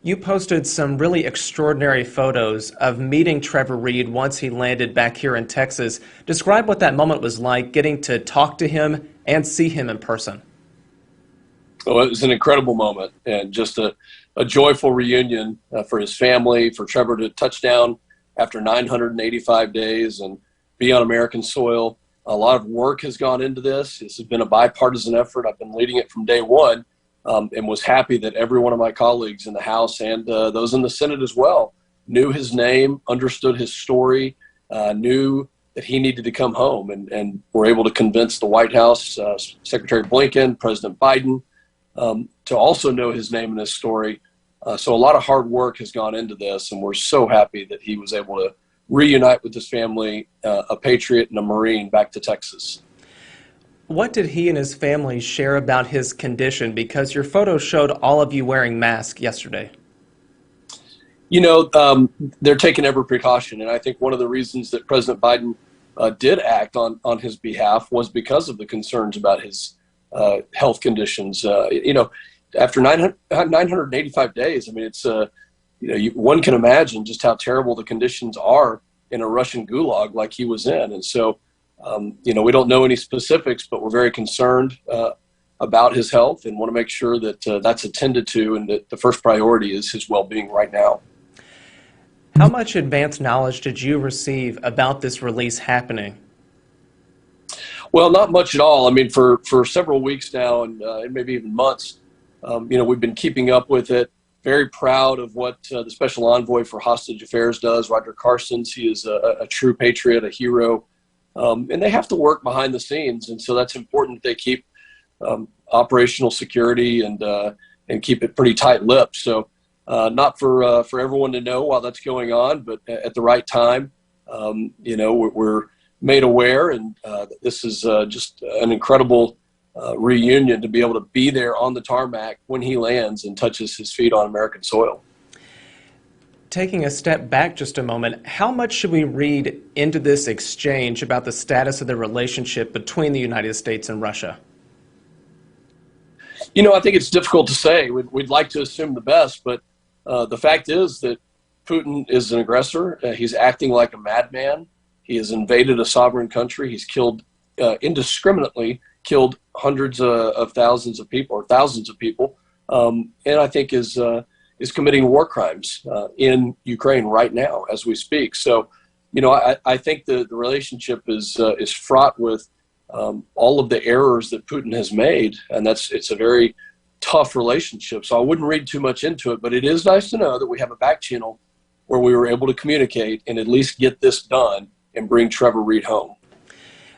You posted some really extraordinary photos of meeting Trevor Reed once he landed back here in Texas. Describe what that moment was like, getting to talk to him and see him in person. Well, it was an incredible moment and just a joyful reunion for his family, for Trevor to touch down after 985 days and be on American soil. A lot of work has gone into this. This has been a bipartisan effort. I've been leading it from day one. And was happy that every one of my colleagues in the House and those in the Senate as well knew his name, understood his story, knew that he needed to come home, and were able to convince the White House, Secretary Blinken, President Biden, to also know his name and his story. So a lot of hard work has gone into this, and we're so happy that he was able to reunite with his family, a patriot and a Marine, back to Texas. What did he and his family share about his condition? Because your photo showed all of you wearing masks yesterday. You know, they're taking every precaution. And I think one of the reasons that President Biden did act on his behalf was because of the concerns about his health conditions. You know, after 985 days, I mean, it's, one can imagine just how terrible the conditions are in a Russian gulag like he was in. And so, we don't know any specifics, but we're very concerned about his health and want to make sure that that's attended to, and that the first priority is his well-being right now. How much advance knowledge did you receive about this release happening? Well, not much at all. I mean, for several weeks now, and maybe even months, we've been keeping up with it. Very proud of what the Special Envoy for Hostage Affairs does, Roger Carstens. He is a true patriot, a hero. And they have to work behind the scenes, and so that's important. They keep operational security and keep it pretty tight-lipped. So, not for everyone to know while that's going on, but at the right time, we're made aware, and this is just an incredible reunion to be able to be there on the tarmac when he lands and touches his feet on American soil. Taking a step back just a moment, how much should we read into this exchange about the status of the relationship between the United States and Russia? You know, I think it's difficult to say. We'd like to assume the best, but the fact is that Putin is an aggressor. He's acting like a madman. He has invaded a sovereign country. He's killed, indiscriminately killed hundreds of thousands of people, or thousands of people, and I think is committing war crimes in Ukraine right now as we speak. So, I think the relationship is fraught with all of the errors that Putin has made, and it's a very tough relationship. So I wouldn't read too much into it, but it is nice to know that we have a back channel where we were able to communicate and at least get this done and bring Trevor Reed home.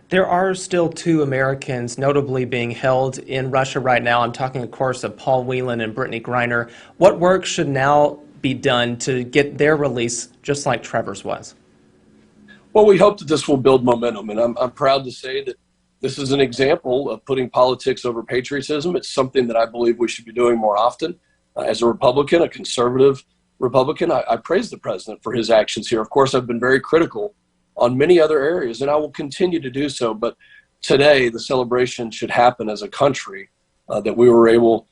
There are still 2 Americans notably being held in Russia right now. I'm talking, of course, of Paul Whelan and Brittany Griner. What work should now be done to get their release just like Trevor's was? Well, we hope that this will build momentum, and I'm proud to say that this is an example of putting politics over patriotism. It's something that I believe we should be doing more often. As a Republican, a conservative Republican, I praise the president for his actions here. Of course, I've been very critical on many other areas, and I will continue to do so. But today, the celebration should happen as a country that we were able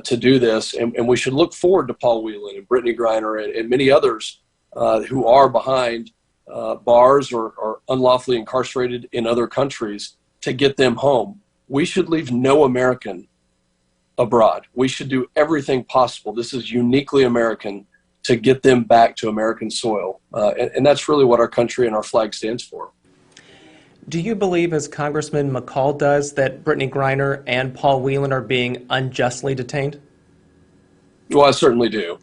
to do this, and we should look forward to Paul Whelan and Brittany Griner and many others who are behind bars or unlawfully incarcerated in other countries to get them home. We should leave no American abroad. We should do everything possible. This is uniquely American to get them back to American soil. And that's really what our country and our flag stands for. Do you believe, as Congressman McCall does, that Brittany Griner and Paul Whelan are being unjustly detained? Well, I certainly do.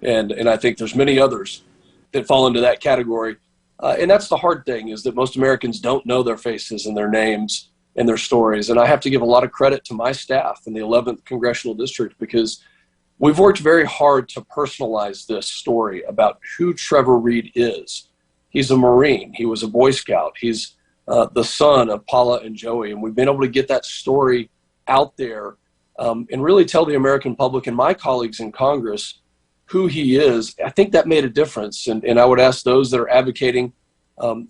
And I think there's many others that fall into that category. And that's the hard thing, is that most Americans don't know their faces and their names and their stories. And I have to give a lot of credit to my staff in the 11th Congressional District, because we've worked very hard to personalize this story about who Trevor Reed is. He's a Marine. He was a Boy Scout. He's the son of Paula and Joey. And we've been able to get that story out there and really tell the American public and my colleagues in Congress who he is. I think that made a difference. And I would ask those that are advocating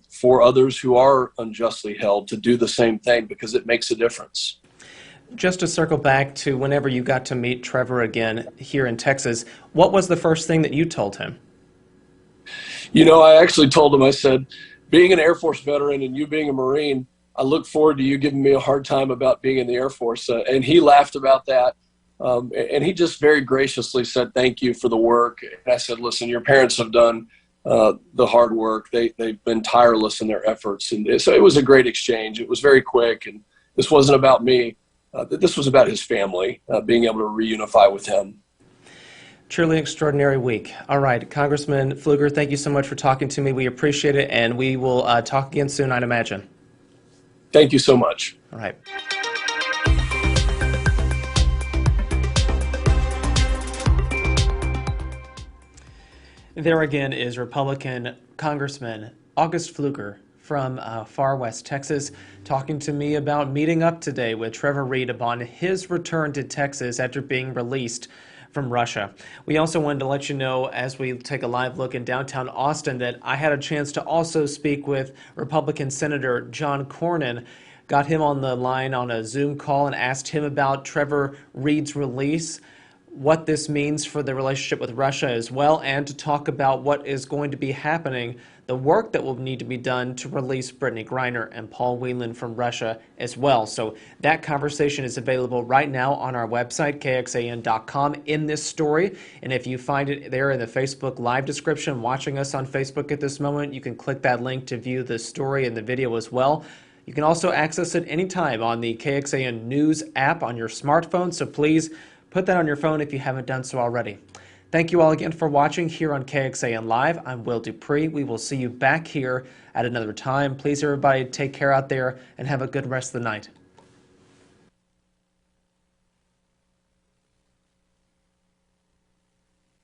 for others who are unjustly held to do the same thing, because it makes a difference. Just to circle back to whenever you got to meet Trevor again here in Texas, what was the first thing that you told him? I actually told him, I said, being an Air Force veteran and you being a Marine, I look forward to you giving me a hard time about being in the Air Force. And he laughed about that. And he just very graciously said, thank you for the work. And I said, listen, your parents have done the hard work. They've been tireless in their efforts. And so it was a great exchange. It was very quick. And this wasn't about me. This was about his family, being able to reunify with him. Truly extraordinary week. All right, Congressman Pfluger, thank you so much for talking to me. We appreciate it, and we will talk again soon, I'd imagine. Thank you so much. All right. There again is Republican Congressman August Pfluger from far west Texas talking to me about meeting up today with Trevor Reed upon his return to Texas after being released from Russia. We also wanted to let you know, as we take a live look in downtown Austin, that I had a chance to also speak with Republican Senator John Cornyn. Got him on the line on a Zoom call and asked him about Trevor Reed's release, what this means for the relationship with Russia as well, and to talk about what is going to be happening, the work that will need to be done to release Brittany Griner and Paul Whelan from Russia as well. So that conversation is available right now on our website, KXAN.com, in this story. And if you find it there in the Facebook Live description, watching us on Facebook at this moment, you can click that link to view the story and the video as well. You can also access it anytime on the KXAN News app on your smartphone, so please put that on your phone if you haven't done so already. Thank you all again for watching here on KXAN Live. I'm Will DuPree. We will see you back here at another time. Please, everybody, take care out there and have a good rest of the night.